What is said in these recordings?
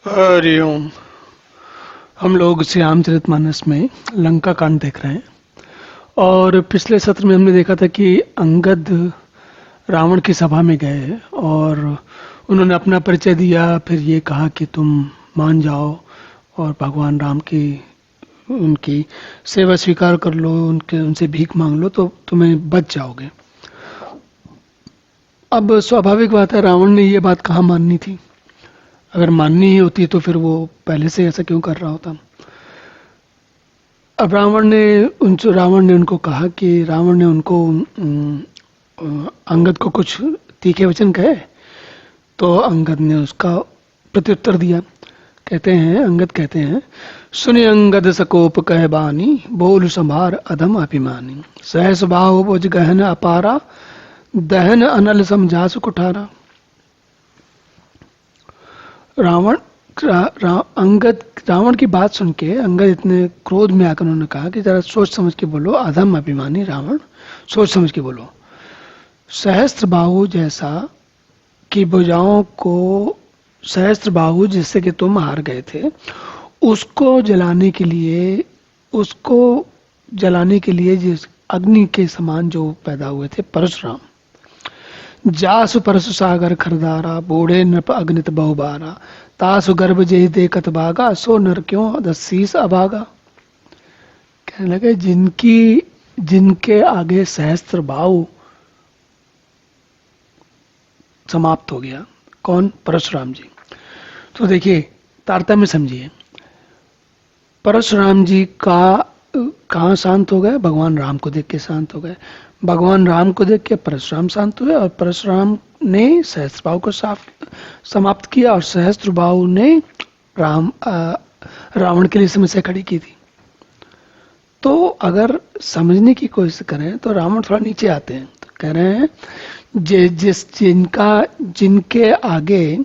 हरिओम। हम लोग श्री रामचरितमानस में लंका कांड देख रहे हैं और पिछले सत्र में हमने देखा था कि अंगद रावण की सभा में गए और उन्होंने अपना परिचय दिया। फिर ये कहा कि तुम मान जाओ और भगवान राम की उनकी सेवा स्वीकार कर लो, उनसे भीख मांग लो तो तुम्हें बच जाओगे। अब स्वाभाविक बात है, रावण ने ये बात कहाँ माननी थी। अगर माननी ही होती तो फिर वो पहले से ऐसा क्यों कर रहा होता। अब रावण ने उनको कहा कि रावण ने उनको अंगद को कुछ तीखे वचन कहे तो अंगद ने उसका प्रत्युत्तर दिया। अंगद कहते हैं, सुनि अंगद सकोप कह बानी, बोल संभार अधम अभिमानी, सहस बाहु भुज गहन अपारा, दहन अनल समझासु कुठारा। रावण की बात सुन के अंगद इतने क्रोध में आकर उन्होंने कहा कि जरा सोच समझ के बोलो, अधम अभिमानी रावण, सोच समझ के बोलो। सहस्त्र बाहु जैसा कि भुजाओं को, सहस्त्र बाहु जिससे कि तुम हार गए थे, उसको जलाने के लिए जिस अग्नि के समान जो पैदा हुए थे परशुराम, जासु परसु सागर खरदारा, बूढ़े नृप अग्नित बहुबारा, तासु गर्भ जेहि देखत भागा, सो नर क्यों दसीस अभागा। कहने लगे जिनके आगे सहस्त्र बाहु समाप्त हो गया। कौन? परशुराम जी। तो देखिए तारतम्य समझिए, परशुराम जी का कहाँ शांत हो गए? भगवान राम को देख के शांत हो गए। भगवान राम को देख के परशुराम शांत हुए और परशुराम ने सहस्त्रबाहु को समाप्त किया और सहस्त्रबाहु ने रावण के लिए समस्या खड़ी की थी। तो अगर समझने की कोशिश करें तो रावण थोड़ा नीचे आते हैं। तो कह रहे हैं जिनके आगे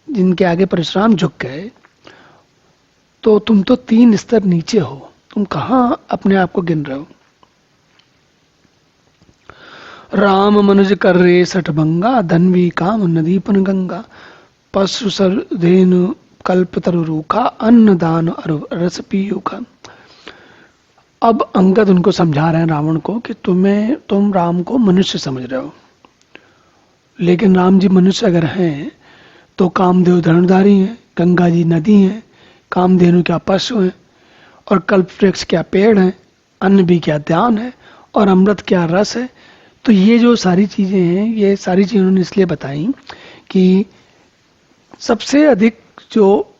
जिनके आगे परशुराम झुक गए, तो तुम तो 3 स्तर नीचे हो, तुम कहाँ अपने आप को गिन रहे हो। राम मनुज कर रे सठभंगा, धनवी काम नदीपन गंगा, पशु सरधेनु कल्प तरु रूखा, अन्न दान रस पीयूखा। अब अंगद उनको समझा रहे हैं रावण को कि तुम राम को मनुष्य समझ रहे हो, लेकिन राम जी मनुष्य अगर हैं तो कामदेव धनुर्धारी हैं, गंगा जी नदी हैं, कामधेनु क्या पशु हैं, और कल्प वृक्ष क्या पेड़ हैं, अन्न भी क्या ध्यान है, और अमृत क्या रस है। तो ये जो सारी चीजें हैं, ये सारी चीजें उन्होंने इसलिए बताई कि सबसे अधिक जो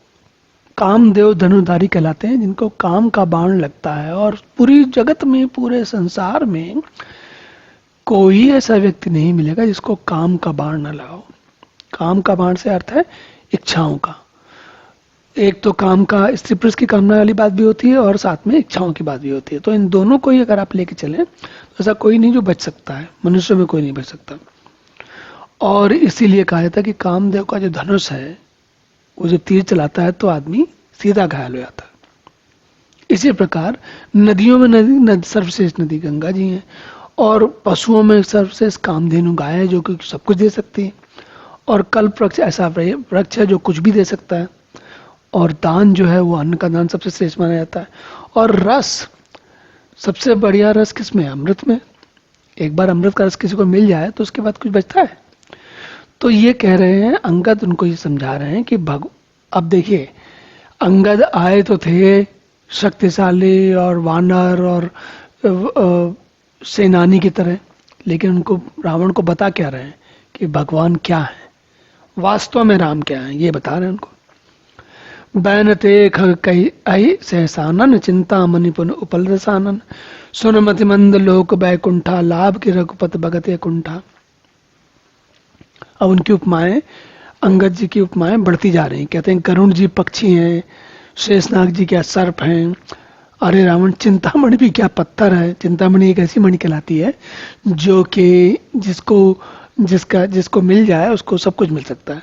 कामदेव धनुर्धारी कहलाते हैं, जिनको काम का बाण लगता है, और पूरी जगत में, पूरे संसार में कोई ऐसा व्यक्ति नहीं मिलेगा जिसको काम का बाण न लगाओ। काम का बाण से अर्थ है इच्छाओं का। एक तो काम का स्त्री पुरुष की कामना वाली बात भी होती है और साथ में इच्छाओं की बात भी होती है। तो इन दोनों को ही अगर आप लेके चलें तो ऐसा कोई नहीं जो बच सकता है, मनुष्य में कोई नहीं बच सकता। और इसीलिए कहा जाता है कि कामदेव का जो धनुष है, वो जो तीर चलाता है तो आदमी सीधा घायल हो जाता है। इसी प्रकार नदियों में सर्वश्रेष्ठ नदी गंगा जी हैं, और पशुओं में सर्वश्रेष्ठ कामधेनु गाय है जो कि सब कुछ दे सकती है, और कल्प वृक्ष ऐसा वृक्ष है जो कुछ भी दे सकता है, और दान जो है वो अन्न का दान सबसे श्रेष्ठ माना जाता है, और रस सबसे बढ़िया रस किसमें? अमृत में। एक बार अमृत का रस किसी को मिल जाए तो उसके बाद कुछ बचता है। तो ये कह रहे हैं अंगद, उनको ये समझा रहे हैं कि अब देखिए, अंगद आए तो थे शक्तिशाली और वानर और सेनानी की तरह, लेकिन उनको रावण को बता क्या रहे हैं कि भगवान क्या है, वास्तव में राम क्या है, ये बता रहे हैं उनको। बैनते खग कही अहि सहसानन, चिंता मणिपुन उपल रसानन, सुनमति मंद लोक बैकुंठा, लाभ की रघुपत भगत कुंठा। अब उनकी उपमाएं, अंगद जी की उपमाएं बढ़ती जा रही। कहते हैं गरुण जी पक्षी हैं, शेषनाग जी क्या सर्प हैं, अरे रावण चिंतामणि भी क्या पत्थर है। चिंतामणि एक ऐसी मणि कहलाती है जो कि जिसको मिल जाए उसको सब कुछ मिल सकता है।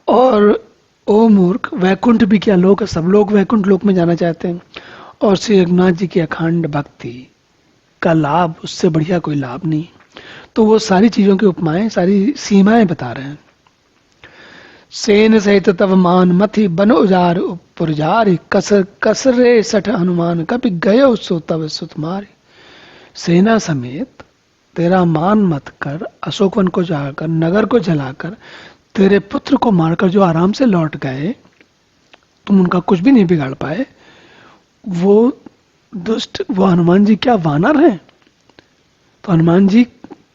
और ओ मूर्ख, वैकुंठ भी क्या लोक है, सब लोग वैकुंठ लोक में जाना चाहते हैं, और श्री रघुनाथ जी की अखंड भक्ति का लाभ, उससे बढ़िया कोई लाभ नहीं। तो वो सारी चीज़ों की उपमाएं, सारी सीमाएं बता रहे हैं। सेन सहित तव मान मथि बन उजार पुरजारी कसरे सठ हनुमान कपि गयो सो तव सुत मारे। सेना समेत तेरा मान मत कर, अशोकवन को जाकर, नगर को जलाकर, तेरे पुत्र को मारकर जो आराम से लौट गए, तुम उनका कुछ भी नहीं बिगाड़ पाए। वो दुष्ट, वो हनुमान जी क्या वानर हैं? तो हनुमान जी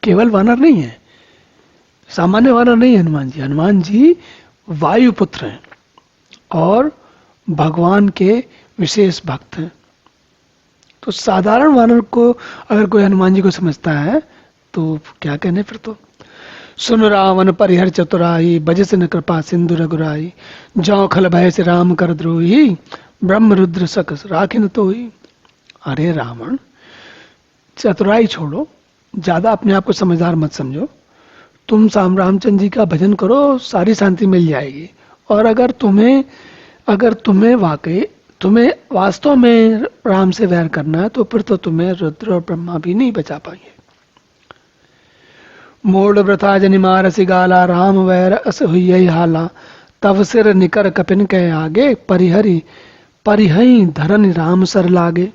केवल वानर नहीं है, सामान्य वानर नहीं है हनुमान जी। हनुमान जी वायुपुत्र हैं और भगवान के विशेष भक्त हैं। तो साधारण वानर को अगर कोई हनुमान जी को समझता है तो क्या कहने फिर तो। सुन रावण परिहर चतुराई, बजस न कृपा सिंधु रघुराई, जौ खल भय से राम कर द्रोही, ब्रह्म रुद्र सकस राखिन तो ही। अरे रावण, चतुराई छोड़ो, ज्यादा अपने आप को समझदार मत समझो। तुम साम रामचंद्र जी का भजन करो, सारी शांति मिल जाएगी। और अगर तुम्हें वास्तव में राम से वैर करना है तो फिर तो तुम्हें रुद्र और ब्रह्मा भी नहीं बचा पाएंगे। मोड़ व्रथा जनि मारसि गाला, राम वैर अस हुई हाला, तव सिर निकर कपिन के आगे, परिहई धरन राम सर लागे।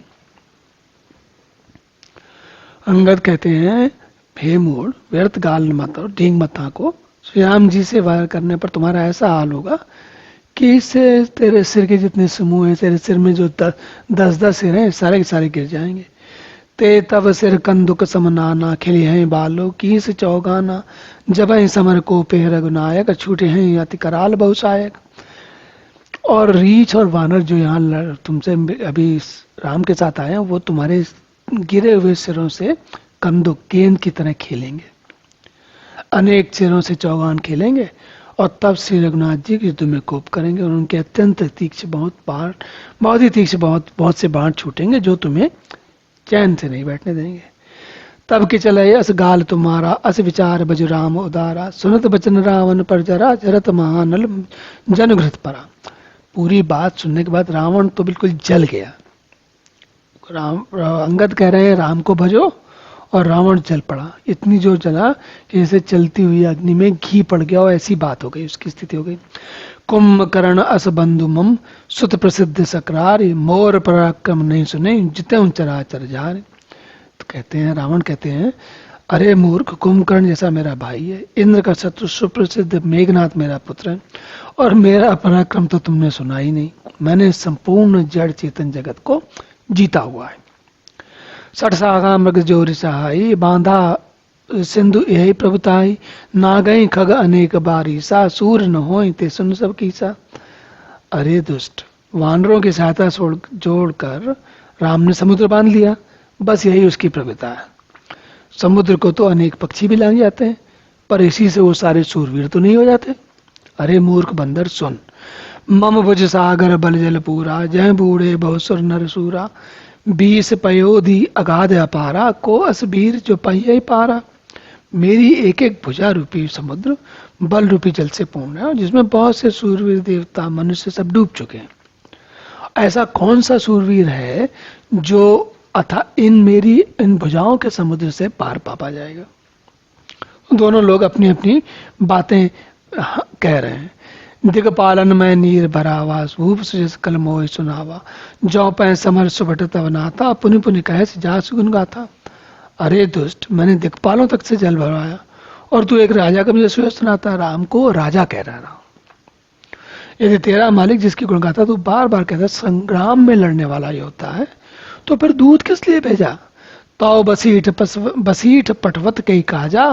अंगद कहते हैं, हे मूढ़, व्यर्थ गाल मत और ढींग मत ताको। श्री राम जी से वार करने पर तुम्हारा ऐसा हाल होगा कि इससे तेरे सिर के जितने समूह हैं, तेरे सिर में जो 10 सिर हैं, सारे के सारे गिर जाएंगे। ते तब सिर कंदुक समनाना, खिले हैं बालो कीस चौगाना, जब समर को पे रघुनायक, छूटे हैं अति कराल बहुसायक। और रीछ और वानर जो यहाँ तुमसे अभी राम के साथ आए हैं, वो तुम्हारे गिरे हुए सिरों से कंदुक गेंद की तरह खेलेंगे, अनेक सिरों से चौगान खेलेंगे और तब श्री रघुनाथ जी युद्ध में कोप करेंगे और उनके अत्यंत तीक्ष्ण बहुत ही तीक्ष्ण बहुत से बाण छूटेंगे जो तुम्हें चैन से नहीं बैठने देंगे। तब के चले अस गाल तुम्हारा, अस विचार बजु राम उदारा, सुनत बचन रावण पर जरा, जरत महानल जनघृत परा। पूरी बात सुनने के बाद रावण तो बिल्कुल जल गया। अंगद कह रहे हैं राम को भजो और रावण जल पड़ा, इतनी जोर जला कि जैसे चलती हुई अग्नि में घी पड़ गया और ऐसी बात हो गई, उसकी स्थिति हो गई। कुंभकर्ण अस बंधु मम, सुत प्रसिद्ध सक्रार, मोर पराक्रम नहीं सुने, जिते चराचर जार। तो कहते हैं, रावण कहते हैं, अरे मूर्ख, कुंभकर्ण जैसा मेरा भाई है, इंद्र का शत्रु सुप्रसिद्ध मेघनाथ मेरा पुत्र है, और मेरा पराक्रम तो तुमने सुना ही नहीं। मैंने संपूर्ण जड़ चेतन जगत को जीता हुआ है। सठ सागा मृग जोरी सहाई, बांधा सिंधु यही प्रभुताई, ना गई खग अनेक बारी, सा सूर न होई ते सुन सब कीसा। अरे दुष्ट, वानरों की सहायता जोड़कर राम ने समुद्र बांध लिया, बस यही उसकी प्रभुता है। समुद्र को तो अनेक पक्षी भी लांग जाते हैं, पर इसी से वो सारे सूरवीर तो नहीं हो जाते। अरे मूर्ख बंदर सुन, मम भुज सागर बल जल पूरा, जय बूढ़े बहुसुर नर सूरा, 20 पयोधि अगाध अपारा, को असबीर जो पहिए पारा। मेरी एक एक भुजा रूपी समुद्र बल रूपी जल से पूर्ण है, जिसमें बहुत से सूरवीर देवता मनुष्य सब डूब चुके हैं। ऐसा कौन सा सूरवीर है जो इन भुजाओं के समुद्र से पार पा जाएगा। दोनों लोग अपनी अपनी बातें कह रहे हैं। दिगपालन में नीर भरावा, सूप सुजस कल मोह सुनावा, जौ पै समर सुभट तव नाथा, पुनि पुनि कहे जा सुगुन गाथा। अरे दुष्ट, मैंने दिक्पालों तक से जल भरवाया और तू एक राजा का मुझे सुयस सुनाता। राम को राजा कह रहा है। यदि तेरा मालिक जिसकी गुण गाथा तू बार बार कहता संग्राम में लड़ने वाला योद्धा है, तो फिर दूध किस लिए भेजा। तो बसीठ पटवत कई काजा,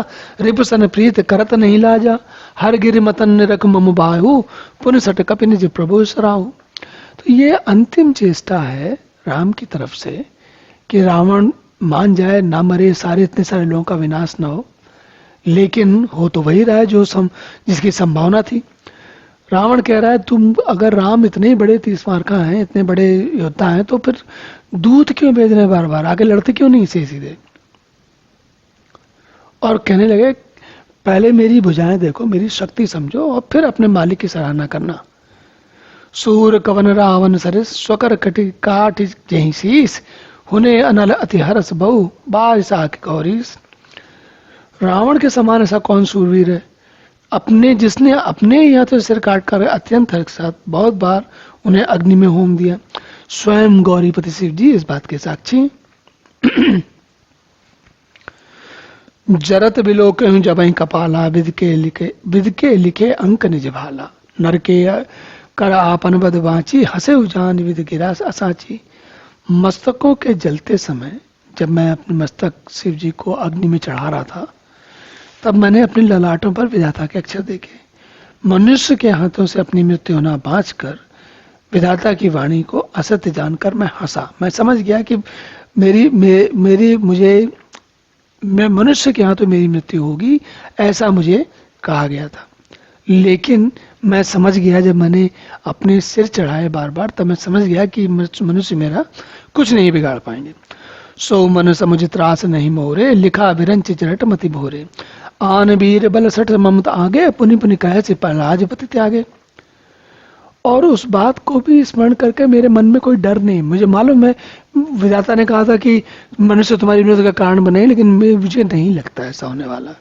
रिपुसन प्रीत करत नहीं लाजा, हर गिर मतन निरख मम बाहु, पुन सट कपि निज प्रभु सराहु। तो ये अंतिम चेष्टा है राम की तरफ से कि रावण मान जाए, ना मरे, इतने सारे लोगों का विनाश ना हो। लेकिन हो तो वही रहा है जिसकी संभावना थी। रावण कह रहा है तुम अगर राम इतने बड़े तीर्थमार्का हैं, इतने बड़े योद्धा हैं, तो फिर दूत क्यों भेज रहे हैं बार बार, आगे लड़ते क्यों नहीं सीधे। और कहने लगे पहले मेरी भुजाएं देखो, मेरी शक्ति समझो और फिर अपने मालिक की सराहना करना। सूर कवन रावण सरिस, स्वकर कटि काठ जही शीस, हुने अनल अति हरस बहु, बारिश आके गौरीस। रावण के समान ऐसा कौन सूरवीर है अपने जिसने अपने यहाँ तो सिर काट कर अत्यंत हर्ष के साथ बहुत बार उन्हें अग्नि में होम दिया। स्वयं गौरीपति शिव जी इस बात के साक्षी हैं। जरत बिलोक जबई कपाला विद के लिखे अंक निज भाला नर के कर आपन बद बाची हसे उजान विद गिरा असाची। मस्तकों के जलते समय जब मैं अपने मस्तक शिव जी को अग्नि में चढ़ा रहा था, तब मैंने अपने ललाटों पर विधाता के अक्षर देखे। मनुष्य के हाथों से अपनी मृत्यु होना बाँचकर विधाता की वाणी को असत्य जानकर मैं हंसा। मैं समझ गया कि मैं मनुष्य के हाथों मेरी मृत्यु होगी, ऐसा मुझे कहा गया था। लेकिन मैं समझ गया, जब मैंने अपने सिर चढ़ाए बार बार, तब मैं समझ गया कि मनुष्य मेरा कुछ नहीं बिगाड़ पाएंगे। सो मन समुझ त्रास नहीं मोरे लिखा विरंच जरट मति भोरे आन वीर बल सठ ममता आगे पुनि पुनि कह से राजपति त्यागे। और उस बात को भी स्मरण करके मेरे मन में कोई डर नहीं। मुझे मालूम है विधाता ने कहा था कि मनुष्य तुम्हारी मृत्यु का कारण बने, लेकिन मुझे नहीं लगता ऐसा होने वाला,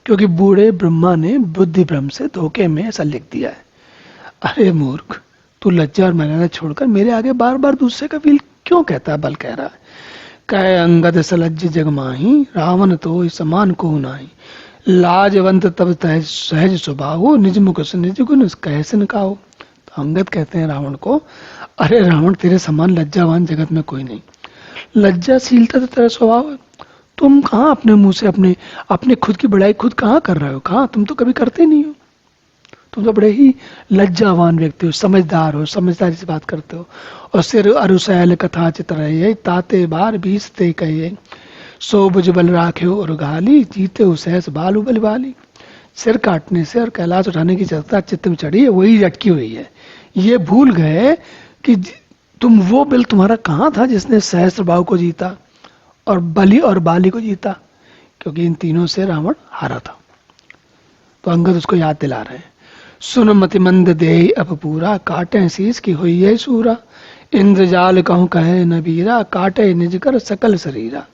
क्योंकि बूढ़े ब्रह्मा ने बुद्धि भ्रम से धोखे में ऐसा लिख दिया है। अरे मूर्ख, तू लज्जा और मर्यादा छोड़कर मेरे आगे बार बार दूसरे का वीर क्यों कहता है, बल कह रहा है। कह अंगद सलज्ज जगमाही रावण तो समान को नाही लाजवंत तब तह सहज स्वभाव निज मुख से निज गुण कैसन काहो। तो अंगद कहते हैं रावण को, अरे रावण, तेरे समान लज्जावान जगत में कोई नहीं। लज्जाशीलता तो तेरा स्वभाव है। तुम कहाँ अपने मुंह से अपने खुद की बड़ाई खुद कहाँ कर रहे हो? कहाँ, तुम तो कभी करते नहीं हो। तुम तो बड़े ही लज्जावान व्यक्ति हो, समझदार हो, समझदारी से बात करते हो। और सिर अरुसैल कथा चित्र ताते बार बीसते कहे सो बुझ बल राखे और गाली जीते हो सहस बालू बल वाली। सिर काटने से और कैलाश उठाने की चर्चा चित्त में चढ़ी है, वही अटकी हुई है। ये भूल गए कि तुम वो बल तुम्हारा कहाँ था जिसने सहस्त्र बाहु को जीता और बलि और बाली को जीता, क्योंकि इन तीनों से रावण हारा था। तो अंगद उसको याद दिला रहे हैं। सुन मति मंद देहि अब पूरा काटे शीस की हुई है सूरा इंद्रजाल कहूँ कहे नबीरा काटे निज कर सकल शरीरा।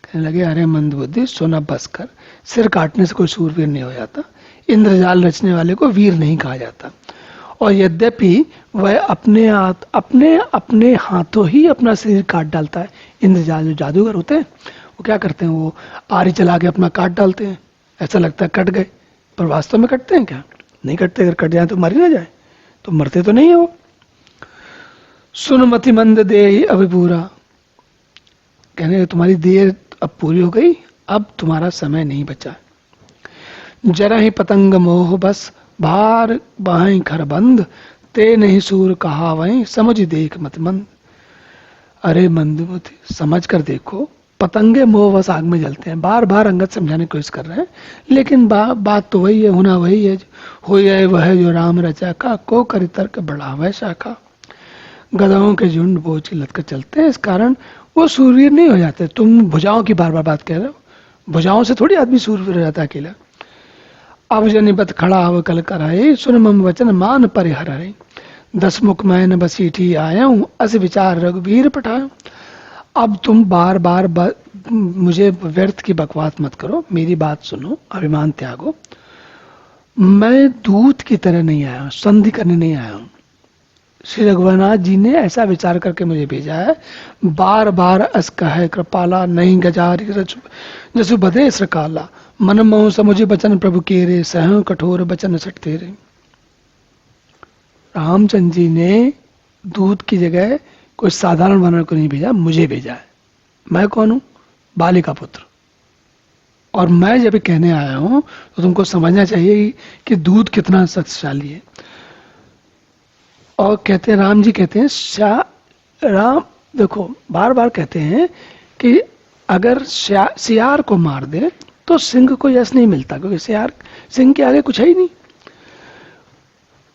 कहने लगे, अरे मंद बुद्धि, सुन अब बस कर। सिर काटने से कोई सूरवीर नहीं हो जाता, इंद्रजाल रचने वाले को वीर नहीं कहा जाता। और यद्यपि वह अपने हाथों ही अपना शरीर काट डालता है। इंद्रजाल जो जादूगर होते हैं वो क्या करते हैं, वो आरी चला के अपना काट डालते हैं। ऐसा लगता है कट गए, पर वास्तव में कटते हैं क्या? नहीं कटते। अगर कट जाए तो मर ही ना जाए, तो मरते तो नहीं है वो। सुन मति मंद देहि अब पूरा, कहने तुम्हारी देर अब पूरी हो गई, अब तुम्हारा समय नहीं बचा। जरा ही पतंग मोह बस भार बाहें घर बंद ते नहीं सूर कहा वहीं समझ देख मत मंद। अरे मंदबुद्धि, समझ कर देखो, पतंगे मोहवश आग में जलते हैं। बार बार अंगद समझाने की कोशिश कर रहे हैं, लेकिन बात तो वही है, होना वही है। हो जाए वह जो राम रचा का को कर तर्क बढ़ावे शाखा। गधाओं के झुंड बोझ की लटकर चलते हैं, इस कारण वो सूरवीर नहीं हो जाते। तुम भुजाओं की बार बार बात कह रहे हो, भुजाओं से थोड़ी आदमी सूरवीर हो जाता अकेला। अब जनिबत खड़ा अव कल कराए सुन मम वचन मान परिहराए 10 मुख मैन बसीठी आया हूँ अस विचार रघुवीर पठाया। अब तुम बार बार मुझे व्यर्थ की बकवास मत करो, मेरी बात सुनो, अभिमान त्यागो। मैं दूत की तरह नहीं आया हूँ, संधि करने नहीं आया हूँ। श्री रघुवरनाथ जी ने ऐसा विचार करके मुझे भेजा है। बार बार अस कहे कृपाला नहीं गजारी जसु बधे सकाला मन मोह समुझे बचन प्रभु केरे सहु कठोर बचन सट तेरे। रामचंद्र जी ने दूत की जगह कोई साधारण वानर को नहीं भेजा, मुझे भेजा है। मैं कौन हूं? बाली का पुत्र। और मैं जब कहने आया हूं तो तुमको समझना चाहिए कि दूत कितना शक्तिशाली है। और कहते हैं, राम जी कहते हैं, राम देखो बार बार कहते हैं कि अगर सियार को मार दे तो सिंह को यश नहीं मिलता, क्योंकि सिंह के आगे कुछ है ही नहीं।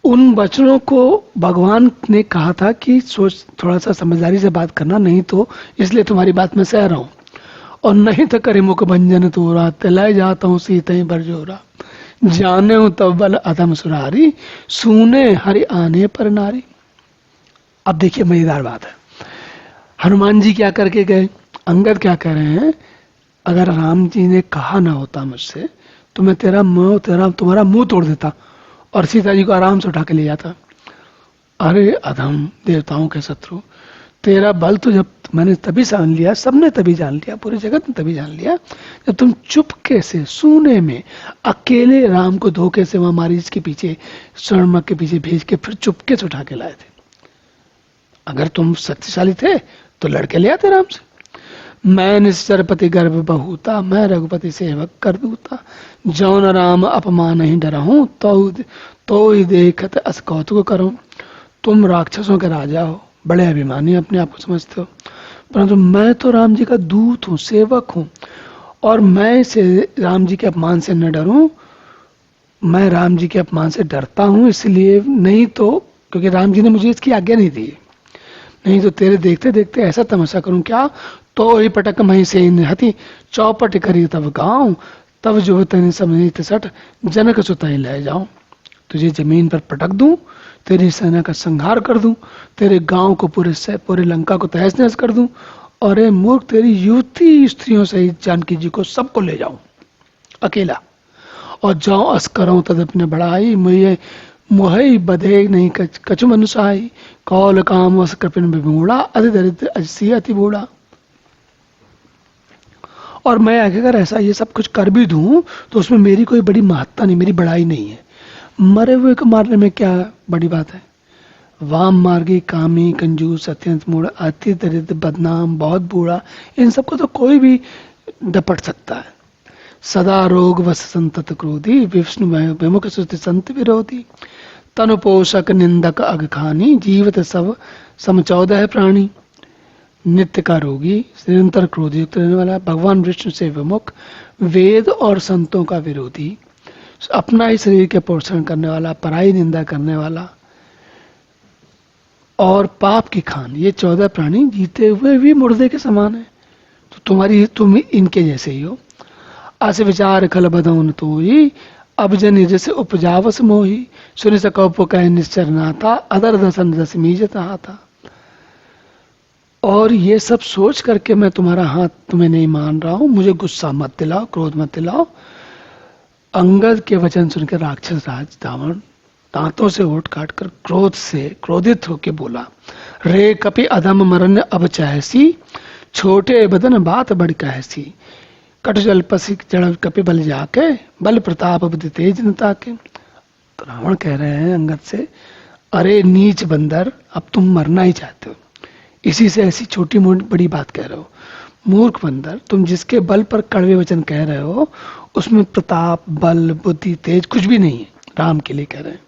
उन वचनों को भगवान ने कहा था कि सोच, थोड़ा सा समझदारी से बात करना, नहीं तो इसलिए तुम्हारी बात में सह रहा हूं। और नहीं तो करे मुख भंजन तोरा तिलाय जाता हूं सीते बरजोरा जाने हूं तब बल अधम सुरारी सुने हरि आने पर नारी। अब देखिए मजेदार बात है, हनुमान जी क्या करके गए, अंगद क्या कह रहे हैं, अगर राम जी ने कहा ना होता मुझसे तो मैं तुम्हारा मुंह तोड़ देता और सीता जी को आराम से उठा के ले जाता। अरे अधम, देवताओं के शत्रु, तेरा बल तो जब मैंने तभी जान लिया, सबने तभी जान लिया, पूरे जगत ने तभी जान लिया, जब तुम चुपके से सूने में अकेले राम को धोखे से वहां मारीच के पीछे, स्वर्णमक के पीछे भेज के फिर चुपके से उठा के लाए थे। अगर तुम शक्तिशाली थे तो लड़के ले आते राम से। मैं निश्चरपति गर्भ बहुता, मैं रघुपति सेवक कर दूता, जौन राम अपमान नहीं डरहूं, तो ही देखत अस कौतुक करूं। तुम राक्षसों के राजा हो, बड़े अभिमानी अपने आप को समझते हो, परंतु मैं तो राम जी का दूत हूँ, सेवक हूँ, और मैं से राम जी के अपमान से न डरूं। मैं राम जी के अपमान से डरता हूं, इसलिए नहीं तो, क्योंकि राम जी ने मुझे इसकी आज्ञा नहीं दी, नहीं तो तेरे देखते देखते ऐसा तमाशा करूं क्या, तो ही पटक मही से हती, चौपट करी तब गाँव, तब जो तनि समझी तिसठ, जनक सुतई ले जाऊं। तुझे जमीन पर पटक दूं, तेरी सेना का संहार कर दूं, तेरे गांव को पूरे लंका को तहस नहस कर दूं, और ए मूर्ख, तेरी युवती स्त्रियों सहित जानकी जी को सबको ले जाऊं अकेला, और जाऊं अस करूं तद अपने बढ़ाई, मुझे मोहई बधे नहीं कछु मनुषाई, कौल काम वस कृपिन विमूढ़ा, अति दरिद्र अजसी अति बूढ़ा। और मैं अगर ऐसा ये सब कुछ कर भी दूं तो उसमें मेरी कोई बड़ी महत्ता नहीं, मेरी बड़ाई नहीं है। मरे हुए को मारने में क्या बड़ी बात है। वाम मार्गी, कामी, कंजूस, अत्यंत मूढ़, अति दरिद्र, बदनाम, बहुत बूढ़ा, इन सबको तो कोई भी डपट सकता है। सदा रोग वश संतत क्रोधी, विष्णु विमुख सुति संत विरोधी, तनु पोषक निंदक अगखानी, जीवित सब सम 14 प्राणी। नित्य का रोगी, निरंतर क्रोधयुक्त रहने वाला, भगवान विष्णु से विमुख, वेद और संतों का विरोधी, अपना ही शरीर के पोषण करने वाला, पराई निंदा करने वाला, और पाप की खान, ये 14 प्राणी जीते हुए भी मुर्दे के समान है। तो तुम इनके जैसे ही हो। अस विचार खल बदौन तो ही, अब जन जैसे उपजावस मोही, सुन सको कह निश्चर नाता, अदर दसन दस मीजता आता। और ये सब सोच करके मैं तुम्हारा हाथ तुम्हें नहीं मान रहा हूं, मुझे गुस्सा मत दिलाओ, क्रोध मत दिलाओ। अंगद के वचन सुनकर राक्षस राज रावण दांतों से ओट काट कर क्रोध से क्रोधित होकर बोला, रे कपि अधम मरन अब चाहसी, छोटे बदन बात बड़ कहसी, कट जल पसी जड़ कपि बल जाके, बल प्रताप बुद्धि तेज न ताके। तो रावण कह रहे हैं अंगद से, अरे नीच बंदर, अब तुम मरना ही चाहते हो, इसी से ऐसी छोटी मोटी बड़ी बात कह रहे हो। मूर्ख बंदर, तुम जिसके बल पर कड़वे वचन कह रहे हो, उसमें प्रताप, बल, बुद्धि, तेज कुछ भी नहीं है। राम के लिए कह रहे हैं।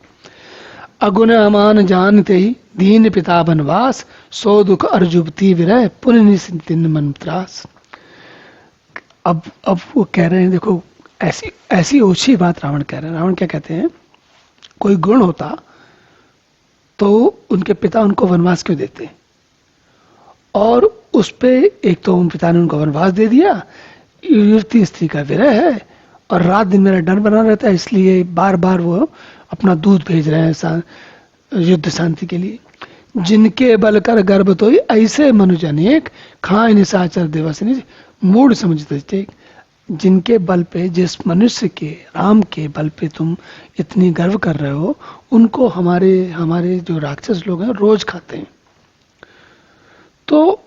अगुण अमान जानते ही, दीन पिता बनवास, सो दुख अर्जुबती विरह, पुण्य दिन मन त्रास। अब वो कह रहे हैं, देखो ऐसी ओछी बात रावण कह रहे हैं। रावण क्या कहते हैं, कोई गुण होता तो उनके पिता उनको वनवास क्यों देते, और उस पे एक तो उन पिता ने उनको वनवास दे दिया, युवती स्त्री का विरह है, और रात दिन मेरा डर बना रहता है, इसलिए बार बार वो अपना दूध भेज रहे हैं युद्ध शांति के लिए। जिनके बल कर गर्भ तो ऐसे मनुज अनेक, खाए निशाचर दिवस निज, मूड समझते। जिनके बल पे, जिस मनुष्य के, राम के बल पे तुम इतनी गर्व कर रहे हो, उनको हमारे जो राक्षस लोग हैं रोज खाते हैं। तो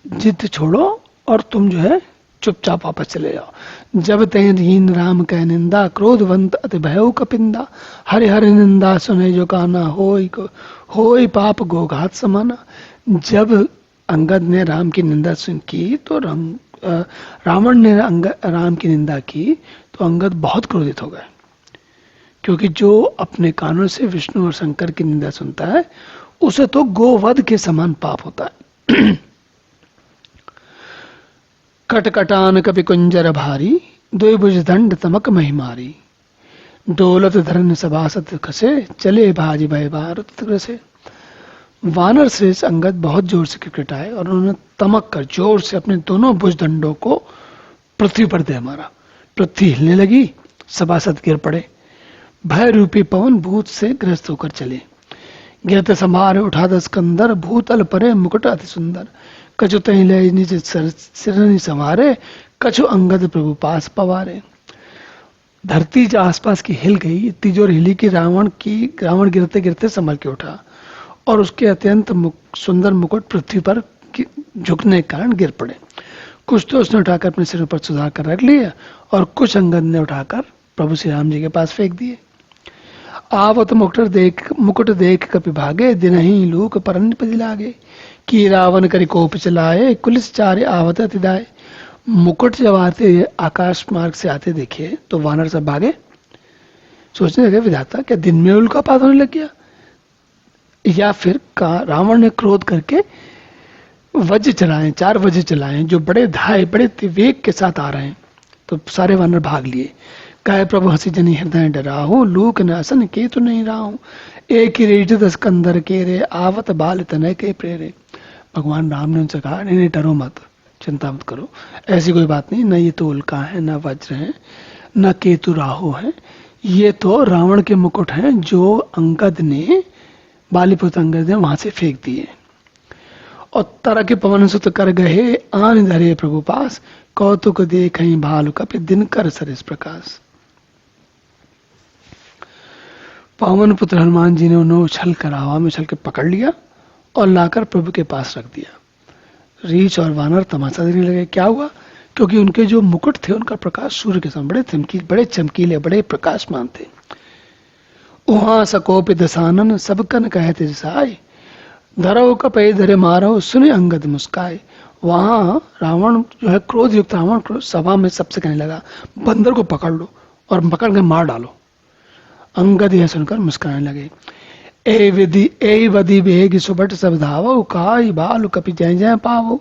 जिद छोड़ो और तुम जो है चुपचाप वापस चले जाओ। जब तहीन राम कह निंदा, क्रोधवंत अति भयउ कपिंदा, हरि हरि निंदा सुने जो काना, होई पाप गोघात समाना। जब अंगद ने राम की निंदा सुन की तो रावण ने राम की निंदा की तो अंगद बहुत क्रोधित हो गए, क्योंकि जो अपने कानों से विष्णु और शंकर की निंदा सुनता है उसे तो गोवध के समान पाप होता है। कटकटान कपि कुंजर भारी, द्विभुज दंड तमक महिमारी, डोलत धरन सभासत खसे, चले भाजी भय भारत ग्रसे। वानर श्रेष्ठ अंगद बहुत जोर से क्रिकेटाए और उन्होंने तमक कर जोर से अपने दोनों भुज दंडों को पृथ्वी पर दे मारा। पृथ्वी हिलने लगी, सभासद गिर पड़े, भय रूपी पवन भूत से ग्रस्त होकर चले। गिरत संभारे उठा दस कंदर, भूतल परे मुकुट अति सुंदर, कछु तही ले निज सिरनि संवारे, कछु अंगद प्रभु पास पवारे। धरती जो आसपास की हिल गई, इतनी जोर हिली कि रावण गिरते गिरते संभल के उठा और उसके अत्यंत सुंदर मुकुट पृथ्वी पर झुकने के कारण गिर पड़े। कुछ तो उसने उठाकर अपने सिर पर सुधार कर रख लिया और कुछ अंगद ने उठाकर प्रभु श्री राम जी के पास फेंक दिए। आवत मुकुट देख कपि भागे, दिन ही लूक परन पति लागे। कि रावण करि कोप चलाए, कुलिस चारे आवत अतिदाय। मुकुट जब आते आकाश मार्ग से आते देखे तो वानर सब भागे। सोचने लगे विधाता क्या दिन में उल्कापात होने लग गया, या फिर रावण ने क्रोध करके वज्र चलाए, 4 वज्र चलाए जो बड़े धाय बड़े वेग के साथ आ रहे हैं। तो सारे वानर भाग लिए। कहे प्रभु हंसी जनी हृदय डराहू, लूक न असन के तो नहीं राहू। एक ही रेट 10 कंदर के रे, आवत बाल तनय के प्रेरे। भगवान राम ने उनसे कहा नहीं डरो मत, चिंता मत करो, ऐसी कोई बात नहीं, न ये तो उल्का है, न वज्र है, न केतु राहु है, ये तो रावण के मुकुट हैं जो अंगद ने बालीपुत्र अंगद ने वहां से फेंक दिए। और तरह के पवन सुत कर गए आन धरे प्रभु पास, कौतुक देख भालु कपि दिन कर सरिस प्रकाश। पवन पुत्र हनुमान जी ने उन्हें उछल कर हवा में उछल के पकड़ लिया और लाकर प्रभु के पास रख दिया। रीछ और वानर तमाशा देने लगे। क्या हुआ? क्योंकि उनके जो मुकुट थे उनका प्रकाश सूर्य के समान बड़े चमकीले बड़े प्रकाशमान थे। वहां सकोप दसानन सबकन कहते साय, धरो कपे धरे मारो सुने अंगद मुस्काए। वहां रावण जो है क्रोध युक्त रावण सभा में सबसे कहने लगा बंदर को पकड़ लो और पकड़ के मार डालो। अंगद यह सुनकर मुस्कुराने लगे। ए वधि बेग सुबट सब धावो, काई बालु कपि जय जय पावो।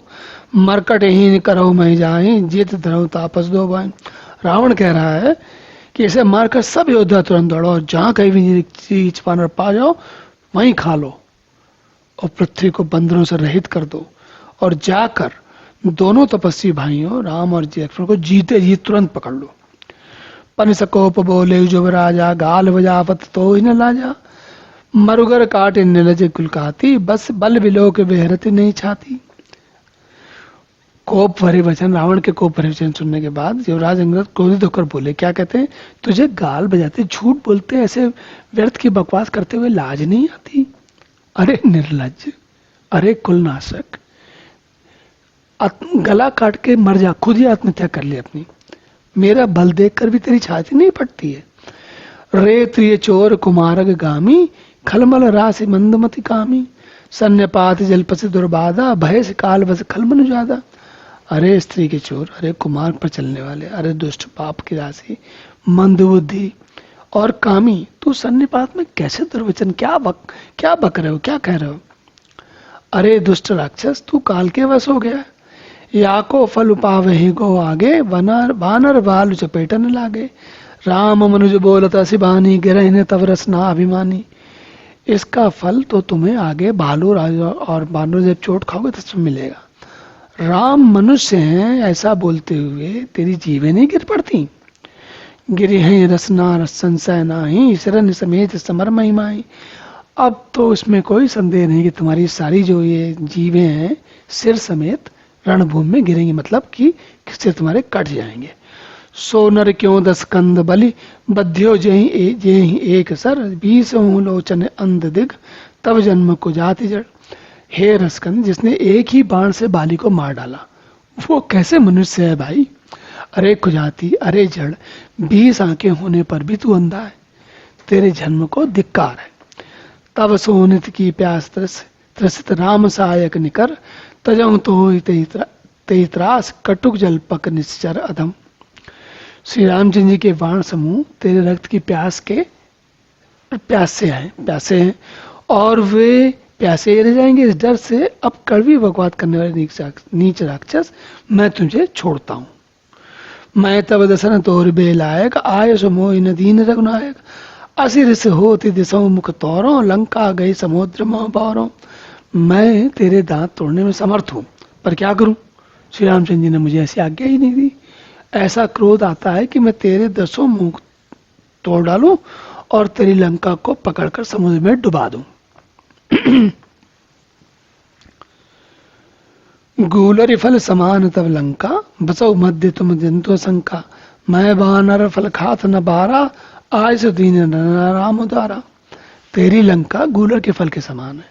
मरकट हीन करो मैं जाए, जीत धरो तापस दो भाई। रावण कह रहा है कि इसे मारकर सब योद्धा तुरंत दौड़ो और जहां कहीं भी चीज पानर पा जाओ वहीं खा लो और पृथ्वी को बंदरों से रहित कर दो और जाकर दोनों तपस्वी भाइयों राम और लक्ष्मण को जीते जी तुरंत पकड़ लो। पन सकोप बोले जो राजा, गाल बजावत तो ही न लाजा। मरुगर काट निलज कुलकाती, बस बल विलो के बेहरती नहीं छाती। कोप भरे वचन, रावण के कोप भरे वचन सुनने के बाद युवराज अंगद क्रोधित होकर बोले। क्या कहते हैं? तुझे गाल बजाते, झूठ बोलते, ऐसे व्यर्थ की बकवास करते हुए लाज नहीं आती? अरे निर्लज, अरे कुलनाशक, गला काट के मर जा, खुद ही आत्महत्या कर ले अपनी। मेरा बल देखकर भी तेरी छाती नहीं फटती है। रे त्रिय चोर कुमारग गामी, खलमल राशि मंदमति कामी। सन्यपात जलपति दुर्बाधा, भय से काल बस खलमन ज्यादा। अरे स्त्री के चोर, अरे कुमार पर चलने वाले, अरे दुष्ट पाप की राशि, मंदबुद्धि और कामी, तू सन्निपात में कैसे दुर्वचन क्या बक रहे हो, क्या कह रहे हो? अरे दुष्ट राक्षस, तू काल के वश हो गया। या को फल उपावहि गो आगे, वानर बाल चपेटन लागे। राम मनुज बोलत असिबानी, गिरहिन तव रसना अभिमानी। इसका फल तो तुम्हें आगे भालू राजा और बानर जब चोट खाओगे तो तुम्हें मिलेगा। राम मनुष्य हैं ऐसा बोलते हुए तेरी जीवें नहीं गिर पड़ती। गिरी हैं रसना रस संशय नाही, शरण समेत समर महिमाई। अब तो इसमें कोई संदेह नहीं कि तुम्हारी सारी जो ये जीवें हैं सिर समेत रणभूमि में गिरेंगी, मतलब कि सिर तुम्हारे कट जाएंगे। सो नर क्यों 10 कंद बलि, बध्यो जेहि एक सर। 20 लोचन अंध दिग, तब जन्म को जाति जड़। हे रसकंद, जिसने एक ही बाण से बाली को मार डाला वो कैसे मनुष्य है भाई? अरे कुजाति, अरे जड़, 20 आंखें होने पर भी तू अंधा है, तेरे जन्म को धिक्कार है। तब सोनित की प्यास त्रसित राम सहायक निकर, तजऊ तो तेई त्रास कटुक जलपक निश्चर अधम। श्री रामचंद्र जी के बाण समूह तेरे रक्त की प्यासे हैं और वे प्यासे रह जाएंगे। इस डर से अब कड़वी बकवास करने वाले नीच राक्षस, मैं तुझे छोड़ता हूं। मैं तब दसन तोर बेलायक, आय समोह नदीन रघुनायक। असिर से होती दिशा मुख तौरों, लंका गई समुद्र महाबारों। मैं तेरे दांत तोड़ने में समर्थ हूं, पर क्या करूं? श्री रामचंद्र जी ने मुझे ऐसी आज्ञा ही नहीं दी। ऐसा क्रोध आता है कि मैं तेरे 10 मुख तोड़ डालूं और तेरी लंका को पकड़कर समुद्र में डुबा दूं। गूलरि फल समान तब लंका, बसौ मध्य तुम जंतु शंका। मैं वानर फल खात न बारा, आय से दीन राम उदारा। तेरी लंका गूलर के फल के समान है,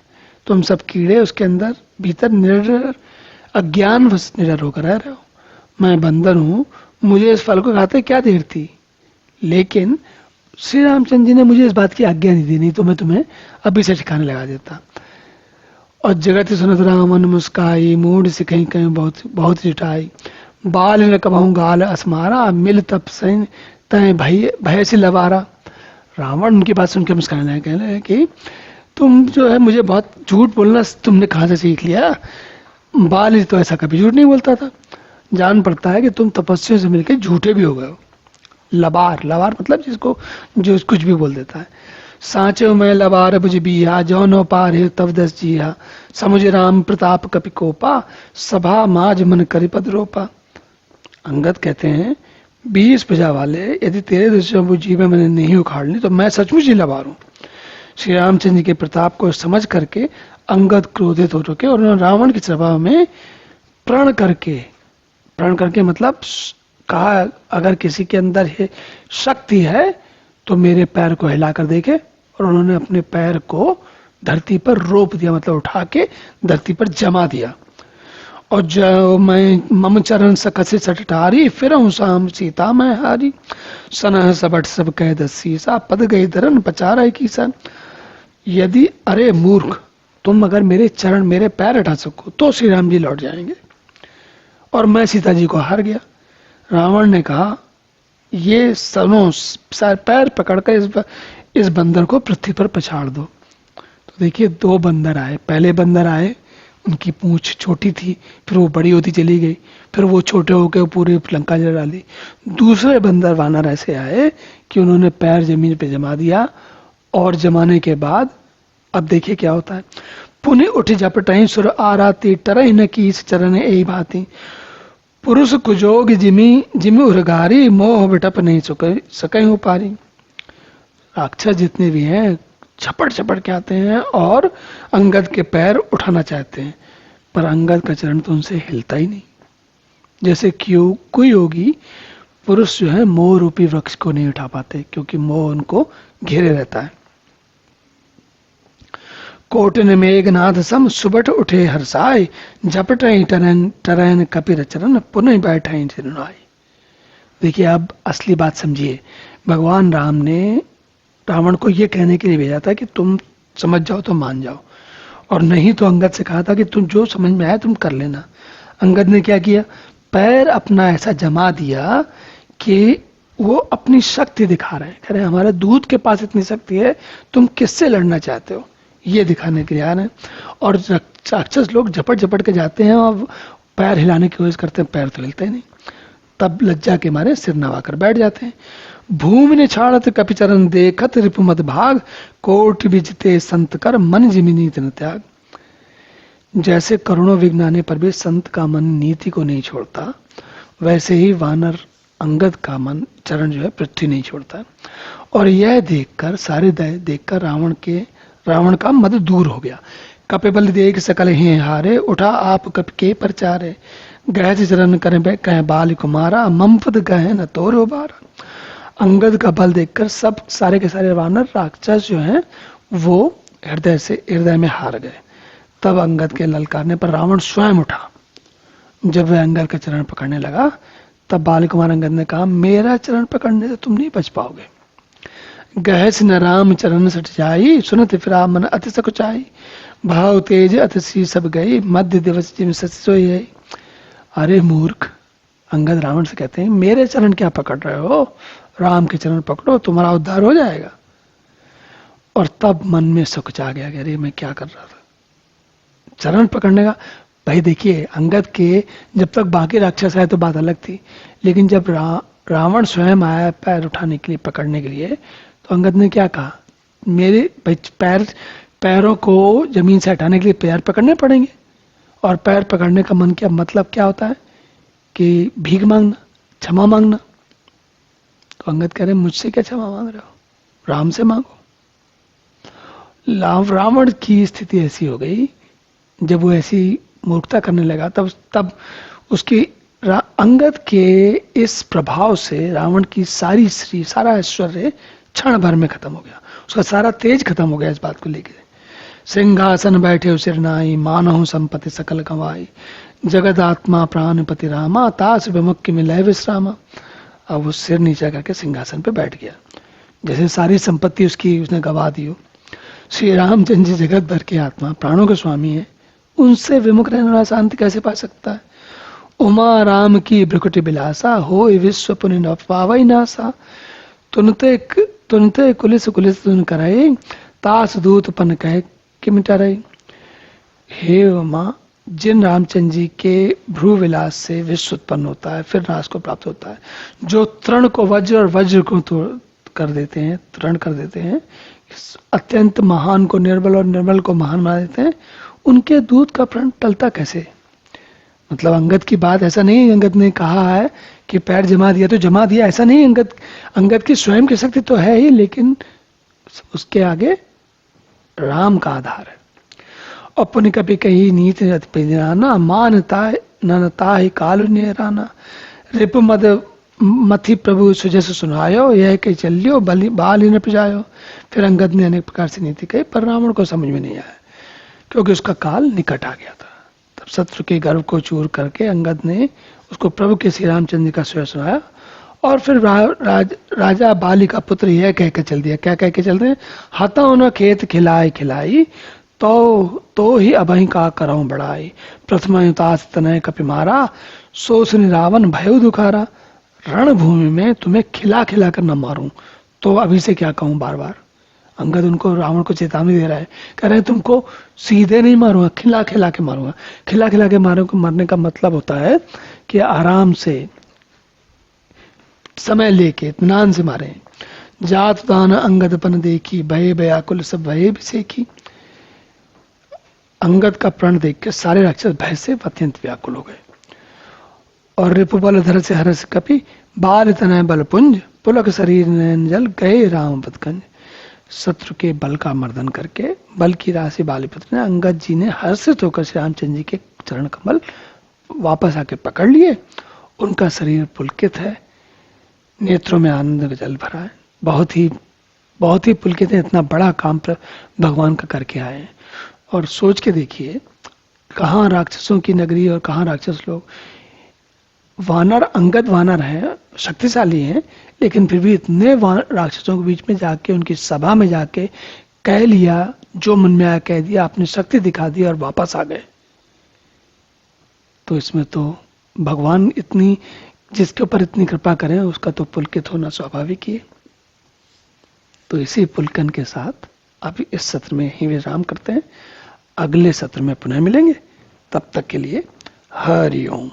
तुम सब कीड़े उसके अंदर भीतर निडर अज्ञानवश निडर होकर रह रहे हो। मैं बंदर हूं, मुझे इस फल को खाते क्या देर थी, लेकिन श्री रामचंद्र जी ने मुझे इस बात की आज्ञा नहीं दी, नहीं तो मैं तुम्हें अभी से ठिकाने लगा देता। और जगत सुनत रामन मुस्काई, मूड से कहीं कहीं बहुत बहुत जुटाई। बाल न कबहूं गाल असमारा, मिल तप सैन तय भय भय से लबारा। रावण उनकी बात सुनकर मुस्कुराने लगे, कहने लगे कि तुम जो है मुझे बहुत झूठ बोलना तुमने कहाँ से सीख लिया। बाल तो ऐसा कभी झूठ नहीं बोलता था, जान पड़ता है कि तुम तपस्या से मिलकर झूठे भी हो गए हो। लबार, लबार मतलब जिसको जो कुछ भी बोल देता है। सांचो में लबार बुझ बिया, जो नो पार है तब दस जिया। समुझ राम प्रताप कपि कोपा, सभा माज मन करि पद रोपा। अंगद कहते हैं 20 भुजा वाले यदि तेरे दृश्यों को जीवन मैंने नहीं उखाड़नी तो मैं सचमुच ही लबार हूं। श्री रामचंद्र जी के प्रताप को समझ करके अंगद क्रोधित हो चुके और उन्होंने रावण की सभा में प्रण करके मतलब कहा अगर किसी के अंदर ये शक्ति है तो मेरे पैर को हिला कर देखे। और उन्होंने अपने पैर को धरती पर रोप दिया, मतलब उठा के धरती पर जमा दिया। और जो मैं मम चरण सकसे सटटारी, फिर हूं शाम सीता मैं हारी। सनह सबट सब कह दसीसा, पद गई धरन पचारा की सन। यदि अरे मूर्ख, तुम अगर मेरे चरण मेरे पैर हटा सको तो श्री राम जी लौट जाएंगे। और मैं सीता जी को हार गया। रावण ने कहा ये सनो पैर पकड़कर इस बंदर को पृथ्वी पर पछाड़ दो। तो देखिए 2 बंदर आए। पहले बंदर आए, उनकी पूंछ छोटी थी, फिर वो बड़ी होती चली गई, फिर वो छोटे होकर पूरी लंका जला डाली। दूसरे बंदर वानर ऐसे आए कि उन्होंने पैर जमीन पे जमा दिया। और जमाने के बाद अब देखिए क्या होता है। पुनि उठ झपटहि सुर आराती, टरहि न कीस चरण यही भांति। पुरुष कुजोग जिमी जिमी उरगारी, मोह बिटप नहीं सके उपारी। राक्षस जितने भी हैं झपट झपट के आते हैं और अंगद के पैर उठाना चाहते हैं, पर अंगद का चरण तो उनसे हिलता ही नहीं। जैसे क्यों कोई योगी पुरुष जो है मोह रूपी वृक्ष को नहीं उठा पाते, क्योंकि मोह उनको घेरे रहता है। कोटन मेघनाथ सम सुबट उठे हर्षाय, झपट टरन टरन कपिर चरण, पुनः बैठे सिरनाय। देखिए अब असली बात समझिए। भगवान राम ने रावण को यह कहने के लिए भेजा था कि तुम समझ जाओ तो मान जाओ, और नहीं तो अंगद से कहा था कि तुम जो समझ में आए तुम कर लेना। अंगद ने क्या किया, पैर अपना ऐसा जमा दिया कि वो अपनी शक्ति दिखा रहे हैं। कह रहे हैं हमारे दूध के पास इतनी शक्ति है, तुम किससे लड़ना चाहते हो, ये दिखाने के लिए आ रहे हैं। और राक्षस लोग झपट झपट के जाते हैं और पैर हिलाने की कोशिश करते हैं, पैर तो हिलते नहीं। तब लज्जा के मारे सिर नवाकर बैठ जाते हैं। भूमि ने छाड़त कपिचरण देखत, रिपुमत भाग कोट विजते संत कर, मन जिमि नीति न त्याग। जैसे करोड़ों विघ्न आने पर भी संत का मन नीति को नहीं छोड़ता, वैसे ही वानर अंगद का मन चरण जो है पृथ्वी नहीं छोड़ता। और यह देखकर सारे देखकर रावण का मद दूर हो गया। कपिबल देख सकल ही हारे, उठा आप कप के परचारे। गहज चरण करें कह बाल कुमारा, ममपद गह न तोरो बारा। अंगद का बल देखकर सब सारे के सारे वानर राक्षस जो हैं वो हृदय में हार गए। तब अंगद के ललकारने पर रावण स्वयं उठा। जब वह अंगद का चरण पकड़ने लगा तब बाल कुमार अंगद ने कहा मेरा चरण पकड़ने से तुम नहीं बच पाओगे। गहस न राम चरण सट जाई, सुनत फिरा मन अति सकुचाई। भाव तेज अति सी सब गई, मध्य दिवस जिम सच सोई। अरे मूर्ख, अंगद रावण से कहते हैं मेरे चरण क्या पकड़ रहे हो, राम के चरण पकड़ो तुम्हारा उद्धार हो जाएगा। और तब मन में सकुचा गया, अरे मैं क्या कर रहा था, चरण पकड़ने का। भाई देखिए अंगद के जब तक बाकी राक्षस आए तो बात अलग थी, लेकिन जब रावण स्वयं आया पैर उठाने के लिए पकड़ने के लिए, तो अंगद ने क्या कहा, मेरे पैरों को जमीन से हटाने के लिए पैर पकड़ने पड़ेंगे। और पैर पकड़ने का मन क्या मतलब क्या होता है कि भीख मांगना, क्षमा मांगना। तो अंगद कह रहे मुझसे क्या क्षमा मांग रहे हो, राम से मांगो। रावण की स्थिति ऐसी हो गई, जब वो ऐसी मूर्खता करने लगा तब उसकी अंगद के इस प्रभाव से रावण की सारा ऐश्वर्य क्षण भर में खत्म हो गया, उसका सारा तेज खत्म हो गया इस बात को लेकर। सिंहासन बैठे सिर नाई, मानहु संपत्ति सकल गंवाई, जगत आत्मा प्राणपति रामा, तास विमुक्ति में लय विश्रामा। अब वो सिर नीचे करके सिंहासन पे बैठ गया, जैसे सारी संपत्ति उसने गवा दी हो। श्री रामचंद्र जी जगत भर के आत्मा, प्राणों के स्वामी है, उनसे विमुख रहने वाला शांति कैसे पा सकता है। उमा राम की भ्रुकुटि बिलासा, हो विश्व पुनि न पावई नासा, तुनते कुलिस कुलिस तुन कराई, तास दूत पन कह कि मिटा रही। हे उमा, जिन रामचंद्र जी के भ्रू विलास से विश्व उत्पन्न होता है, फिर नाश को प्राप्त होता है, जो तृण को वज्र और वज्र को कर देते हैं, तृण कर देते हैं, अत्यंत महान को निर्बल और निर्बल को महान बना देते हैं, उनके दूत का प्रण टलता कैसे। मतलब अंगद की बात ऐसा नहीं, अंगद ने कहा है कि पैर जमा दिया तो जमा दिया, ऐसा नहीं। अंगद की स्वयं की शक्ति तो है ही, लेकिन उसके आगे राम का आधार है। अपने कभी कही नीति राना, मानता ननता ही कालुन्य राना, रिप मद मथि प्रभु सुजस सुनायो, यह कही चलियो बाल ही न पिजायो। फिर अंगद ने अनेक प्रकार से नीति कही, पर रावण को समझ में नहीं आया, क्योंकि उसका काल निकट आ गया था। तब शत्रु के गर्व को चूर करके अंगद ने उसको प्रभु के श्री रामचंद्र का सुजस सुनाया, और फिर राजा बाली का पुत्र यह कह के चल दिया। क्या कह के चल रहे हैं, हता न खेत खिलाई खिलाई, तो ही अभई का करऊं बढ़ाई, प्रथम युतास तनय कपि मारा, सो सुनि रावण भयो दुखारा। रणभूमि में तुम्हें खिला खिला कर न मारूं तो अभी से क्या कहूं बार बार। अंगद उनको, रावण को चेतावनी दे रहा है, कह रहे हैं तुमको सीधे नहीं मारूंगा, खिला खिला के मारूंगा। खिला खिला के मरने का मतलब होता है कि आराम से, समय लेके, इत्मीनान से मारे। जात दान अंगदपन देखी, भय व्याकुल सब भय बिसेखी। अंगद का प्रण देख के सारे राक्षस भय से अत्यंत व्याकुल हो गए। और रिपुबल धर से हरस कपि, बाल तनय बलपुंज, पुलक शरीर नयन जल, गए राम बदकंज। शत्रु के बल का मर्दन करके, बल की राशि बालीपुत्र ने, अंगद जी ने हर्षित होकर श्री रामचंद्र जी के चरण कमल वापस आके पकड़ लिए। उनका शरीर पुलकित है, नेत्रों में आनंद का जल भरा है, बहुत ही पुलकित है। इतना बड़ा काम भगवान का करके आए हैं। और सोच के देखिए, कहाँ राक्षसों की नगरी और कहाँ राक्षस लोग। वानर, अंगद वानर है, शक्तिशाली हैं, लेकिन फिर भी इतने राक्षसों के बीच में जाके, उनकी सभा में जाके कह लिया, जो मन में आया कह दिया, अपनी शक्ति दिखा दी और वापस आ गए। तो इसमें तो भगवान इतनी, जिसके ऊपर इतनी कृपा करें, उसका तो पुलकित होना स्वाभाविक ही है। तो इसी पुलकन के साथ अभी इस सत्र में ही विराम करते हैं। अगले सत्र में पुनः मिलेंगे, तब तक के लिए हरि ओम।